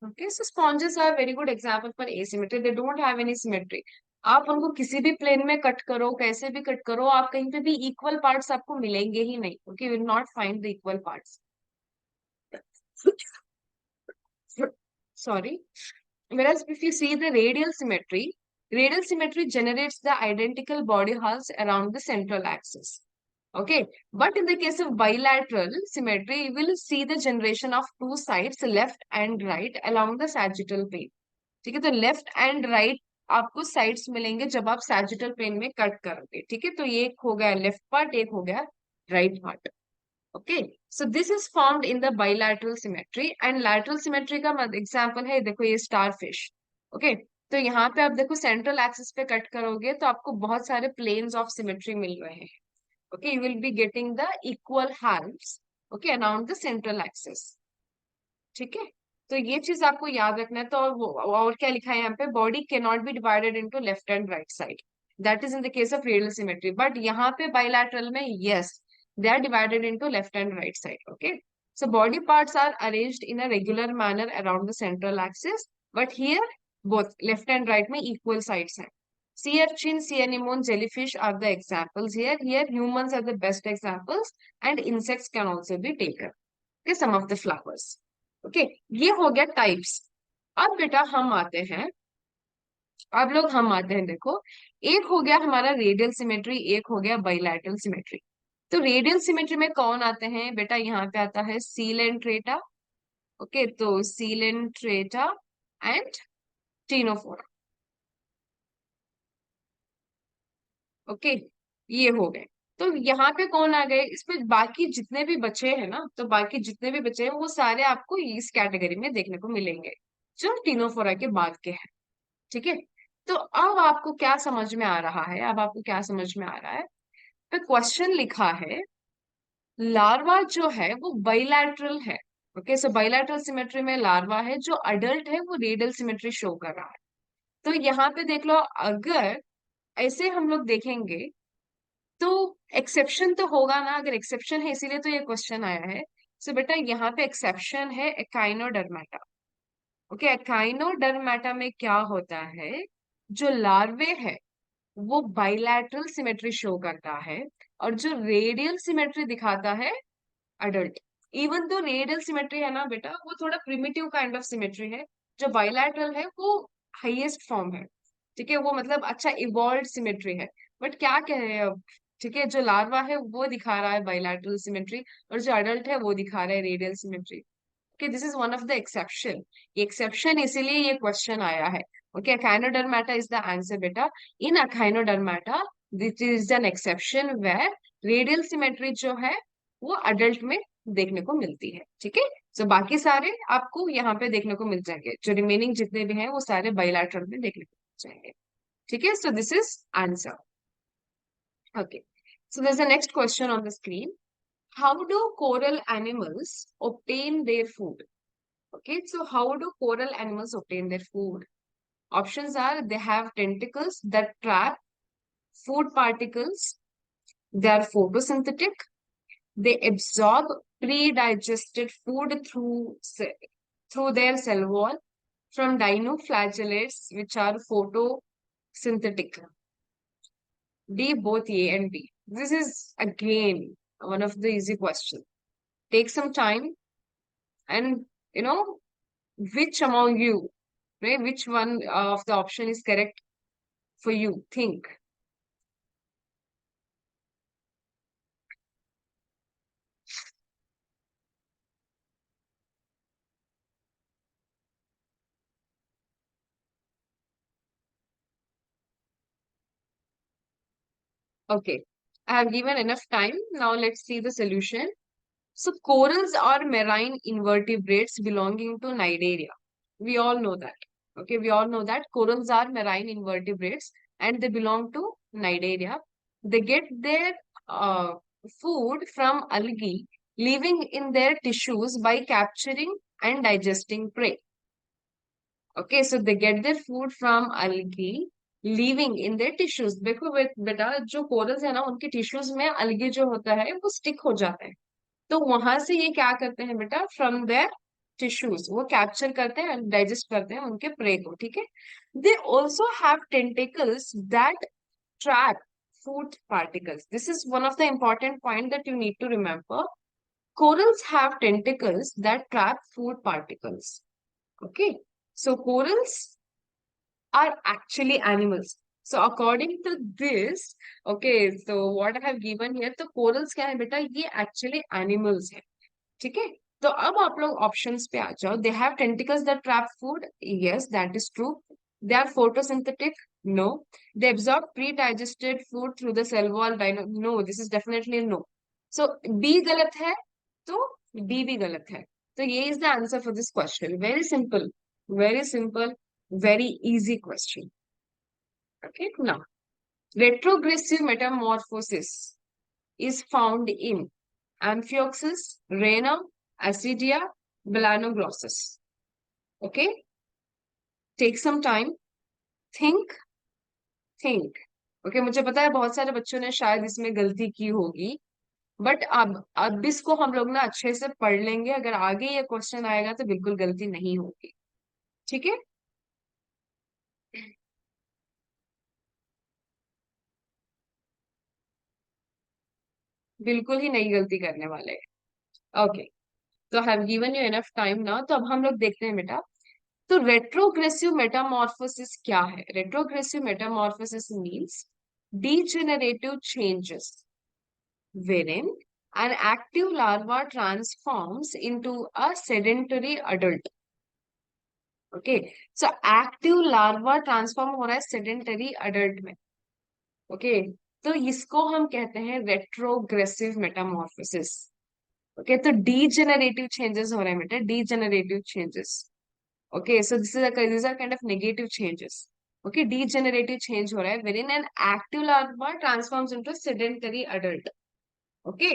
Okay, so sponges are very good example for asymmetry. They don't have any symmetry. आप उनको किसी भी प्लेन में कट करो, कैसे भी कट करो, आप कहीं पे भी इक्वल पार्ट्स आपको मिलेंगे ही नहीं. Okay, will not find the equal parts. Sorry. Whereas if you see the radial symmetry generates the identical body halves around the central axis. Okay, but in the case of bilateral symmetry, you will see the generation of two sides, left and right, along the sagittal plane. ठीक है, तो left and right आपको sides मिलेंगे जब आप sagittal plane में cut करोगे. ठीक है, तो ये एक हो गया लेफ्ट पार्ट, एक हो गया right part. Okay, so this is formed in the bilateral symmetry, and lateral symmetry का एग्जांपल है, देखो ये स्टार फिश. ओके, तो यहाँ पे आप देखो सेंट्रल एक्सिस पे कट करोगे तो आपको बहुत सारे प्लेन्स ऑफ सिमेट्री मिल रहे हैं. Okay, you will be getting the equal halves, okay, around the central axis. ठीक है, तो ये चीज आपको याद रखना है. तो और क्या लिखा है यहाँ पे? Body can not be divided into left and right side, that is in the case of radial symmetry. But यहाँ पे बाइलैटरल में yes, they are divided into left and right side. Okay, so body parts are arranged in a regular manner around the central axis, but here both left and right में equal sides हैं. Sea urchin, sea anemone, jellyfish are the examples here. Here humans are the best examples, and insects can also be taken. Okay, some of the flowers. Okay, ये हो गया types. अब बेटा हम आते हैं देखो, एक हो गया हमारा रेडियल सिमेट्री, एक हो गया बाइलैटरल सिमेट्री. तो रेडियल सिमेट्री में कौन आते हैं बेटा? यहाँ पे आता है सीलेंट्रेटा. ओके, तो सीलेंट्रेटा एंड टीनोफोरा. ओके, ये हो गए. तो यहाँ पे कौन आ गए? इसमें बाकी जितने भी बचे हैं ना, तो बाकी जितने भी बचे हैं वो सारे आपको इस कैटेगरी में देखने को मिलेंगे जो टीनोफोरा के बाद के हैं. ठीक है, तो अब आपको क्या समझ में आ रहा है? अब आपको क्या समझ में आ रहा है? तो क्वेश्चन लिखा है लार्वा जो है वो बाइलैटरल है. ओके, सो बाइलैटरल सिमेट्री में लार्वा है, जो अडल्ट है वो रेडियल सिमेट्री शो कर रहा है. तो यहाँ पे देख लो, अगर ऐसे हम लोग देखेंगे तो एक्सेप्शन तो होगा ना. अगर एक्सेप्शन है इसीलिए तो ये क्वेश्चन आया है. सो बेटा यहाँ पे एक्सेप्शन है एकाइनोडर्मेटा. ओके, एकाइनोडर्मेटा में क्या होता है? जो लार्वे है वो बाइलैटरल सिमेट्री शो करता है, और जो रेडियल सिमेट्री दिखाता है अडल्ट। इवन तो रेडियल सिमेट्री है ना बेटा, वो थोड़ा प्रिमिटिव काइंड ऑफ सिमेट्री है। जो बाइलैटरल है वो हाईएस्ट फॉर्म है, ठीक है, वो मतलब अच्छा इवॉल्व सिमेट्री है। बट क्या कह रहे हैं अब, ठीक है, जो लार्वा है वो दिखा रहा है बाइलैटरल सिमेट्री, और जो अडल्ट है वो दिखा रहा है radial symmetry. Okay, this is one of the exception. Exception इसीलिए ये question आया है. Okay, echinodermata is the answer बेटा. In echinodermata, this is an exception where radial symmetry जो है वो adult में देखने को मिलती है, ठीक है। So बाकी सारे आपको यहाँ पे देखने को मिल जाएंगे, जो remaining जितने भी हैं वो सारे bilateral में देखने को मिल जाएंगे, ठीक है। So this is answer. Okay. So there's the next question on the screen. How do coral animals obtain their food? Okay, so how do coral animals obtain their food? Options are they have tentacles that trap food particles, they are photosynthetic, they absorb pre-digested food through their cell wall from dinoflagellates, which are photosynthetic. D, both A and B. This is again one of the easy questions. Take some time and you know which among you, right? Which one of the option is correct for you? Think. Okay. I have given enough time. Now let's see the solution. So corals are marine invertebrates belonging to Cnidaria. We all know that. Okay, we all know that corals are marine invertebrates and they belong to Cnidaria. They get their uh, food from algae living in their tissues by capturing and digesting prey. Okay, so they get their food from algae living in their tissues. देखो बेटा, जो corals है ना उनके tissues में algae जो होता है वो स्टिक हो जाता है, तो वहां से ये क्या करते हैं बेटा, फ्रॉम देयर टिश्यूज वो कैप्चर करते हैं, डाइजेस्ट करते हैं उनके प्रे को, ठीक है। They also have tentacles that trap food particles. This is one of the important point that you need to remember. Corals have tentacles that trap food particles. Okay, so corals are actually animals. So according to this, okay, so what I have given here, तो corals क्या है बेटा, ये actually animals है, ठीक है। तो अब आप लोग ऑप्शंस पे आ जाओ। They have tentacles that trap food, yes that is true. They are photosynthetic, no. They absorb pre digested food through the cell wall, no, this is definitely no. So B गलत है, तो D भी गलत है। तो ये is the answer for this question. Very simple, very simple, very easy question. Okay, now retrogressive metamorphosis is found in Amphioxus, Rena, Acidia, Melanoglossus. Okay, take some time, think, think. Okay, मुझे पता है बहुत सारे बच्चों ने शायद इसमें गलती की होगी, बट अब इसको हम लोग ना अच्छे से पढ़ लेंगे, अगर आगे ये क्वेश्चन आएगा तो बिल्कुल गलती नहीं होगी, ठीक है। बिल्कुल ही नई गलती करने वाले हैं। ओके, तो have given you enough time ना, तो अब हम लोग देखते हैं बेटा। तो रेट्रोग्रेसिव मेटामॉर्फोसिस क्या है? Retrogressive Metamorphosis means degenerative changes wherein an active larva transforms into a sedentary adult. Okay, so active larva transform हो रहा है sedentary adult में। Okay, तो इसको हम कहते हैं रेट्रोग्रेसिव मेटामॉर्फोसिस। ओके, तो डीजेनरेटिव चेंजेस हो रहे हैं बेटा, degenerative changes. Okay, so these are kind of negative changes. Okay, degenerative change हो रहा है wherein an active larva transforms into sedentary adult. Okay,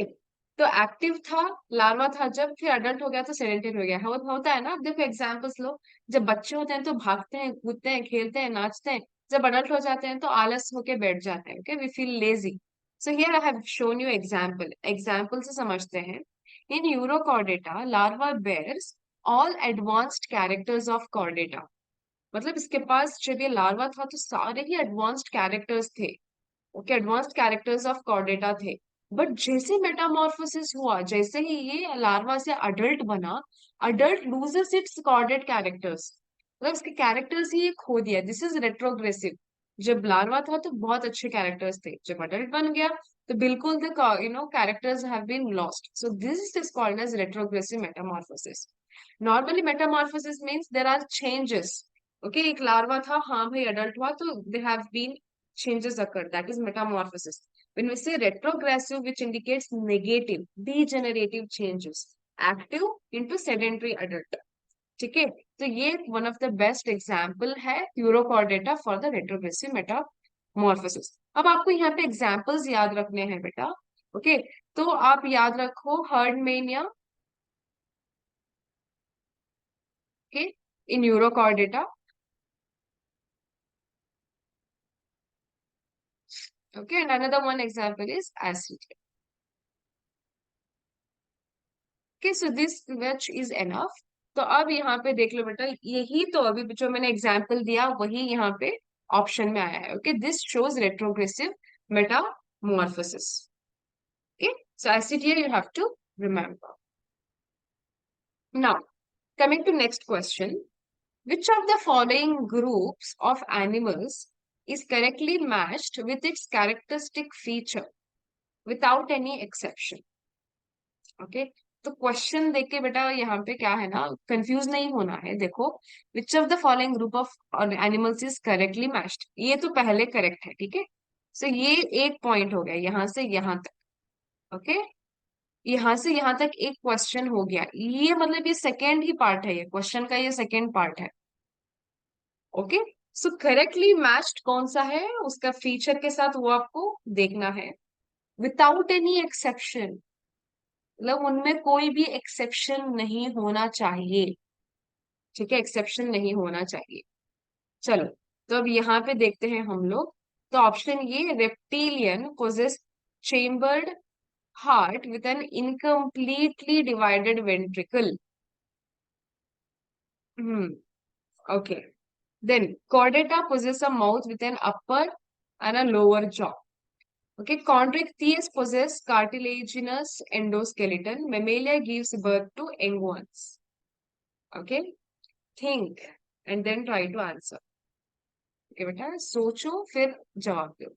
तो एक्टिव था, लार्वा था, जब फिर अडल्ट हो गया तो सेडेंटरी हो गया। होता है ना, अब देखो एग्जांपल्स लो। जब बच्चे होते हैं तो भागते हैं, कूदते हैं, खेलते हैं, नाचते हैं। जब अडल्ट हो जाते हैं तो आलस होके बैठ जाते हैं। Okay, we feel lazy. So here I have shown you example, example से समझते हैं। In Urochordata larva bears all advanced characters of chordata. मतलब इसके पास जब ये लार्वा था तो सारे ही एडवांस्ड कैरेक्टर्स थे। Okay, advanced characters of Chordata थे। बट जैसे मेटामॉर्फोसिस हुआ, जैसे ही ये लार्वा से अडल्ट बना, adult loses it's chordate characters, मतलब इसके कैरेक्टर्स ही ये खो दिया। This is retrogressive. जब लार्वा था तो बहुत अच्छे कैरेक्टर्स थे, जब अडल्ट बन गया तो बिल्कुल the characters have been lost. So this is called as retrogressive metamorphosis. Normally metamorphosis means there are changes. Okay, एक लार्वा था, हाँ भाई अडल्ट हुआ, तो they have been changes occur, that is metamorphosis. When we say retrogressive, which indicates negative degenerative changes, active into sedentary adult. ठीक है, तो ये one of the best example है Urochordata for the retrogressive metamorphosis. अब आपको यहाँ पे examples याद रखने हैं बेटा। ओके, तो आप याद रखो Herdmania, okay, in Urochordata. Okay, and another one example is Ascidia. Okay, so this much is enough. तो अब यहाँ पे देख लो बेटा, यही तो अभी जो मैंने एग्जाम्पल दिया वही यहाँ पे ऑप्शन में आया है। Okay, this shows retrogressive metamorphosis. Okay, so acid here you have to remember. Now, coming to next question, which of the following groups of animals is correctly matched with its characteristic feature without any exception? Okay, तो question देख के बेटा यहाँ पे क्या है ना, confuse नहीं होना है। देखो, which of the following group of animals is correctly matched, ये तो पहले करेक्ट है, ठीक है। सो ये एक पॉइंट हो गया यहाँ से यहाँ तक। ओके, यहाँ से यहाँ तक एक क्वेश्चन हो गया, ये मतलब ये सेकेंड ही पार्ट है, ये क्वेश्चन का ये सेकेंड पार्ट है। ओके, सो करेक्टली मैच्ड कौन सा है, उसका फीचर के साथ वो आपको देखना है, विदाउट एनी एक्सेप्शन, मतलब उनमें कोई भी एक्सेप्शन नहीं होना चाहिए। ठीक है, एक्सेप्शन नहीं होना चाहिए। चलो, तो अब यहाँ पे देखते हैं हम लोग। तो ऑप्शन ये, reptilian possess chambered heart with an incompletely divided ventricle. Okay, then chordata possess a mouth with an upper and a lower jaw. Okay, chondrichthyes possess cartilaginous endoskeleton. Mammalia gives birth to young ones. Okay, think and then try to answer. Okay बेटा, सोचो फिर जवाब दो।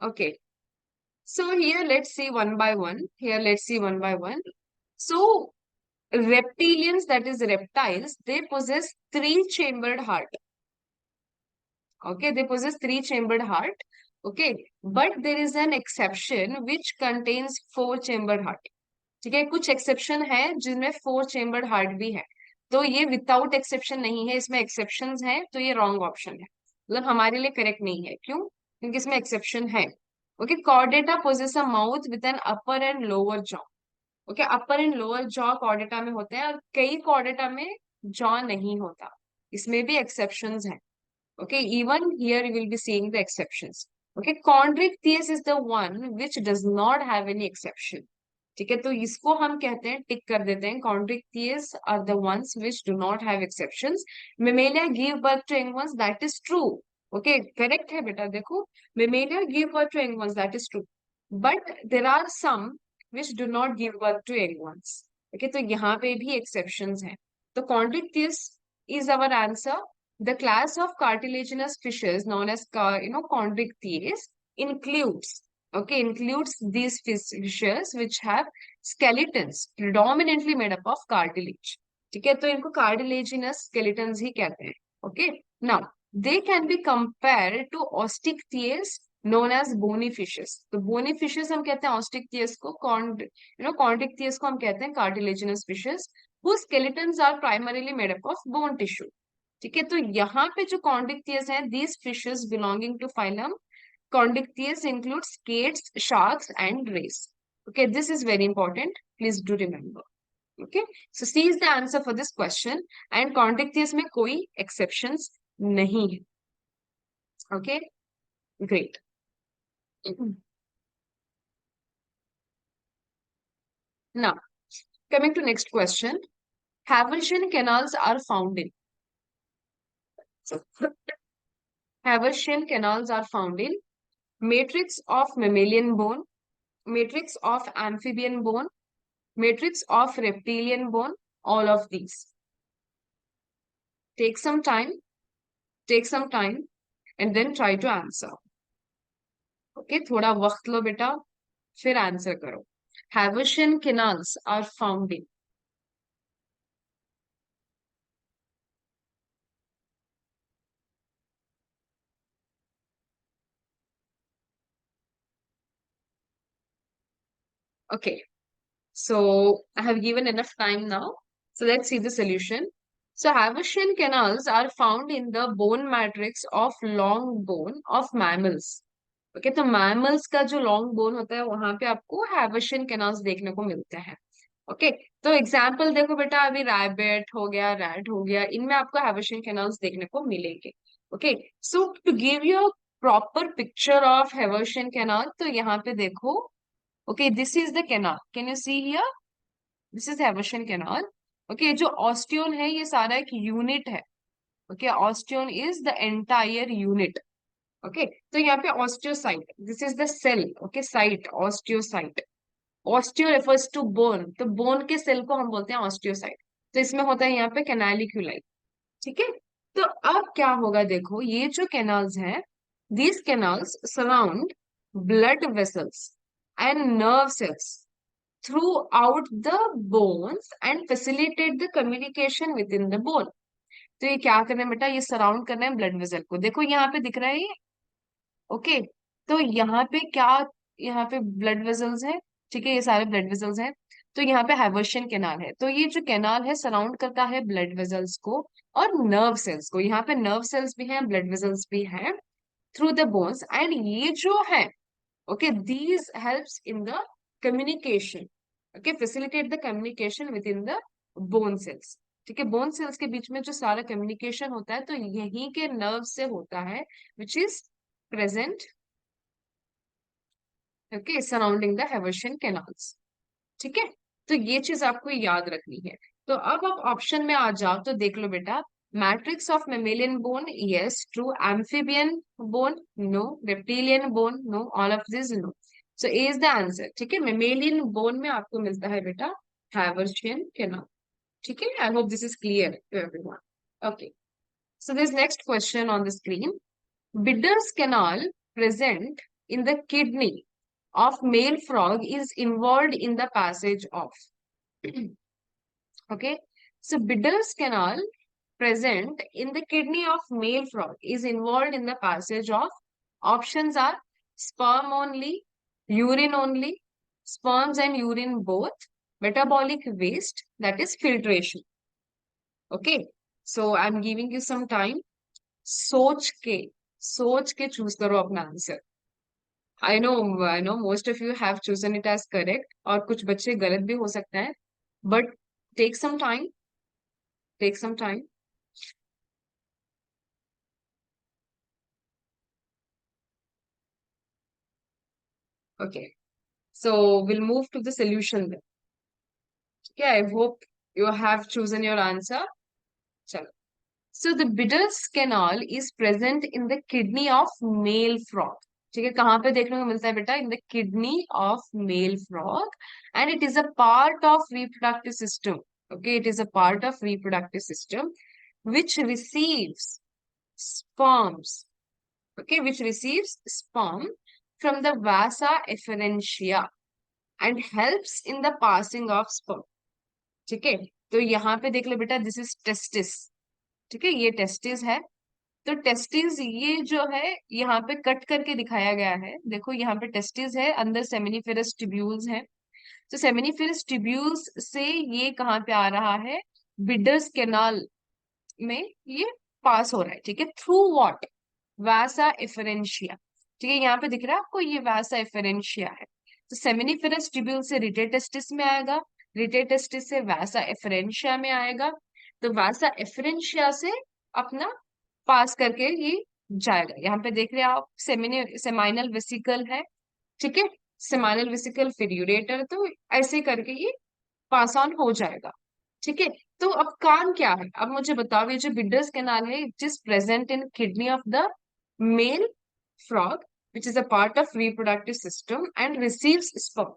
Okay, so here let's see one by one. Here let's see one by one. So reptilians, that is reptiles, they possess three chambered heart. Okay, they possess three chambered heart. Okay, but there is an exception which contains four chambered heart. ठीक है, कुछ exception है जिनमें four chambered heart भी है। तो ये without exception नहीं है, इसमें एक्सेप्शंस हैं, तो ये रॉन्ग ऑप्शन है, मतलब हमारे लिए करेक्ट नहीं है। क्यों? क्योंकि इसमें एक्सेप्शन है। Okay, Chordata possess a mouth with an upper and lower jaw. Okay, upper and lower jaw Chordata में होते हैं, और कई कॉर्डेटा में जॉ नहीं होता, इसमें भी एक्सेप्शंस हैं। Okay, even here you will be seeing the exceptions. Okay, chondrichthyes is the one which does not have any exception. ठीक है, तो इसको हम कहते हैं, टिक कर देते हैं, chondrichthyes are the ones which do not have exceptions. Mammalia give birth to young ones, that is true. Okay, correct है बेटा, देखो, Mammalia give birth to young ones, that is true. But there are some which do not give birth to young ones. Okay, तो यहाँ पे भी exceptions हैं। तो chondrichthyes is our answer. The class of cartilaginous fishes known as chondrichthyes includes, okay, includes these fishes which have skeletons predominantly made up of cartilage. ठीक है, तो इनको cartilaginous skeletons ही कहते हैं। Okay, now they can be compared to osteichthyes known as bony fishes. तो bony fishes हम कहते हैं osteichthyes को, chondrichthyes को हम कहते हैं cartilaginous fishes whose skeletons are primarily made up of bone tissue. ठीक है, तो यहाँ पे जो कॉन्डिक्टियस हैं, these fishes belonging to phylum Chondrichthyes include skates, sharks and rays. Okay, this is very important, please do remember. Okay, so C is the answer for this question, and Chondrichthyes में कोई exceptions नहीं है। Okay, great. Now, coming to next question. Haversian canals are found in. Haversian canals are found in matrix of mammalian bone, matrix of amphibian bone, matrix of reptilian bone, all of these. Take some time, take some time, and then try to answer. Okay, थोड़ा वक्त लो बेटा, फिर answer करो. Haversian canals are found in. Okay, so I have given enough time now. So let's see the solution. So Haversian canals are found in the bone matrix of long bone of mammals. Okay, तो mammals का जो long bone होता है वहां पे आपको Haversian canals देखने को मिलते हैं. ओके, तो एग्जाम्पल देखो बेटा, अभी रैबिट हो गया, रैट हो गया, इनमें आपको हैवर्शियन कैनाल्स देखने को मिलेंगे. Okay, so to give you proper picture of Haversian canal, तो यहाँ पे देखो. Okay, this is the canal, can you see here, this is Haversian canal. Okay, जो ऑस्टियोन है ये सारा एक यूनिट है. Okay, osteon is the entire unit. Okay, तो यहाँ पे osteocyte, this is the cell. Okay, cyte, osteocyte. Osteo refers to bone, तो बोन के सेल को हम बोलते हैं ऑस्टियोसाइट. तो इसमें होता है यहाँ पे कैनालिक्यूलाई. ठीक है, तो अब क्या होगा, देखो ये जो कैनाल्स हैं, these canals surround blood vessels and nerve cells through out the bones and facilitate the communication with in the bone. तो ये क्या करना है बेटा, ये सराउंड करना है ब्लड वेसल को. देखो यहाँ पे दिख रहा है ये. ओके, तो यहाँ पे क्या, यहाँ पे ब्लड वेसल्स है. ठीक है, ये सारे ब्लड वेसल्स हैं. तो यहाँ पे हाइवर्शियन कैनाल है, तो ये जो कैनाल है सराउंड करता है ब्लड वेसल्स को और नर्व सेल्स को. यहाँ पे नर्व सेल्स भी हैं, ब्लड वेसल्स भी हैं, थ्रू द बोन्स. एंड ये जो है, okay, these helps in the communication. Okay, facilitate the communication with in the bone cells. ठीक है, बोन सेल्स के बीच में जो सारा कम्युनिकेशन होता है, तो यहीं के नर्व से होता है, which is present, okay, surrounding the Haversian canals. ठीक है, तो ये चीज आपको याद रखनी है. तो अब आप ऑप्शन में आ जाओ, तो देख लो बेटा. Matrix of mammalian bone, yes true. Amphibian bone, no. Reptilian bone, no. All of this, no. So A is the answer. ठीक है, मेमेलियन बोन में आपको मिलता है बेटा हैवर्शियन कैनाल. ठीक है, I hope this is clear to everyone. Okay, so this next question on the screen. Bidder's canal present in the kidney of male frog is involved in the passage of. Okay, so Bidder's canal present in the kidney of male frog is involved in the passage of. Options are sperm only, urine only, sperms and urine both, metabolic waste, that is filtration. Okay, so I'm giving you some time. सोच के choose करो अपना answer. I know most of you have chosen it as correct, और कुछ बच्चे गलत भी हो सकता है, but take some time, take some time. Okay, so will move to the solution then. Okay, I hope you have chosen your answer. चलो, so the Bidder's canal is present in the kidney of male frog. ठीक है, कहाँ पे देखने को मिलता है बेटा, in the kidney of male frog, and it is a part of reproductive system. Okay, it is a part of reproductive system which receives sperms, okay, which receives sperm from the vasa efferentia and helps in the passing of sperm. ठीक है, तो यहाँ पे देख ले बेटा, this is testis. ठीक है, ये टेस्टिस है. तो टेस्टिस ये जो है यहाँ पे कट करके दिखाया गया है. देखो यहाँ पे टेस्टिस है, अंदर सेमिनिफेरस ट्यूब्यूल्स है. तो सेमिनिफेरस ट्यूब्यूल्स से ये कहाँ पे आ रहा है, बिडर्स कैनाल में ये पास हो रहा है. ठीक है, थ्रू व्हाट, वैसा एफरेंशिया. ठीक है, यहाँ पे दिख रहा है आपको, ये वैसा एफरेंशिया है. तो सेमिनिफेरस ट्यूब्यूल से रिटेटेस्टिस में आएगा, रिटेटेस्टिस से वैसा एफरेंशिया में आएगा, तो वैसा एफरेंशिया से अपना पास करके ये जाएगा. यहाँ पे देख रहे हैं आप, सेमाइनल वेसिकल है. ठीक है, सेमाइनल वेसिकल, फिर यूरेटर, तो ऐसे करके ये पास ऑन हो जाएगा। ठीक है। तो अब काम क्या है, अब मुझे बताओ, ये जो बिडर्स कैनाल है it is present in kidney of the male frog which is a part of reproductive system and receives sperm.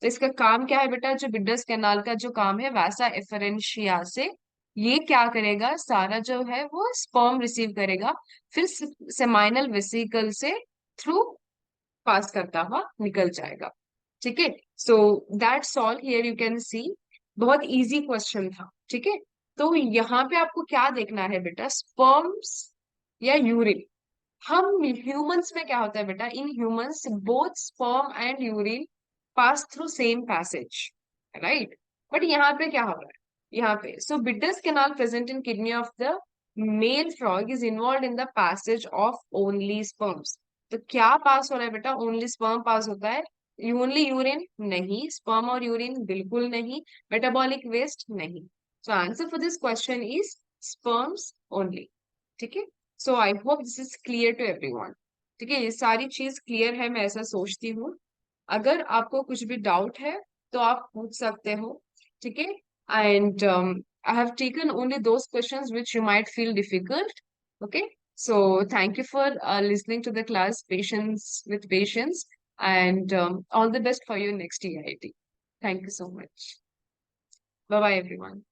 तो इसका काम क्या है बेटा, जो बिडर्स कैनाल का जो काम है वैसा एफरेंशिया से ये क्या करेगा, सारा जो है वो स्पर्म रिसीव करेगा, फिर सेमाइनल वेसिकल से थ्रू पास करता हुआ निकल जाएगा। ठीक है। So that's all, here you can see, बहुत इजी क्वेश्चन था। ठीक है। तो यहाँ पे आपको क्या देखना है बेटा, स्पर्म्स या यूरिन। हम ह्यूमंस में क्या होता है बेटा, in humans both sperm and urine pass through same passage, right. But यहाँ पे क्या हो रहा है, यहाँ पे so Bidder's canal present in kidney of the male frog is involve in the passage of only sperms. तो क्या पास हो रहा है बेटा, ओनली स्पर्म पास होता है, ओनली यूरिन नहीं, स्पर्म और यूरिन बिल्कुल नहीं, मेटाबॉलिक वेस्ट नहीं। So answer for this question is sperms only. ठीक है। So I hope this is clear to everyone. ठीक है, ये सारी चीज क्लियर है, मैं ऐसा सोचती हूँ। अगर आपको कुछ भी डाउट है तो आप पूछ सकते हो। ठीक है। And I have taken only those questions which you might feel difficult. Okay. So thank you for listening to the class with patience, and all the best for your next EIT. Thank you so much. Bye bye everyone.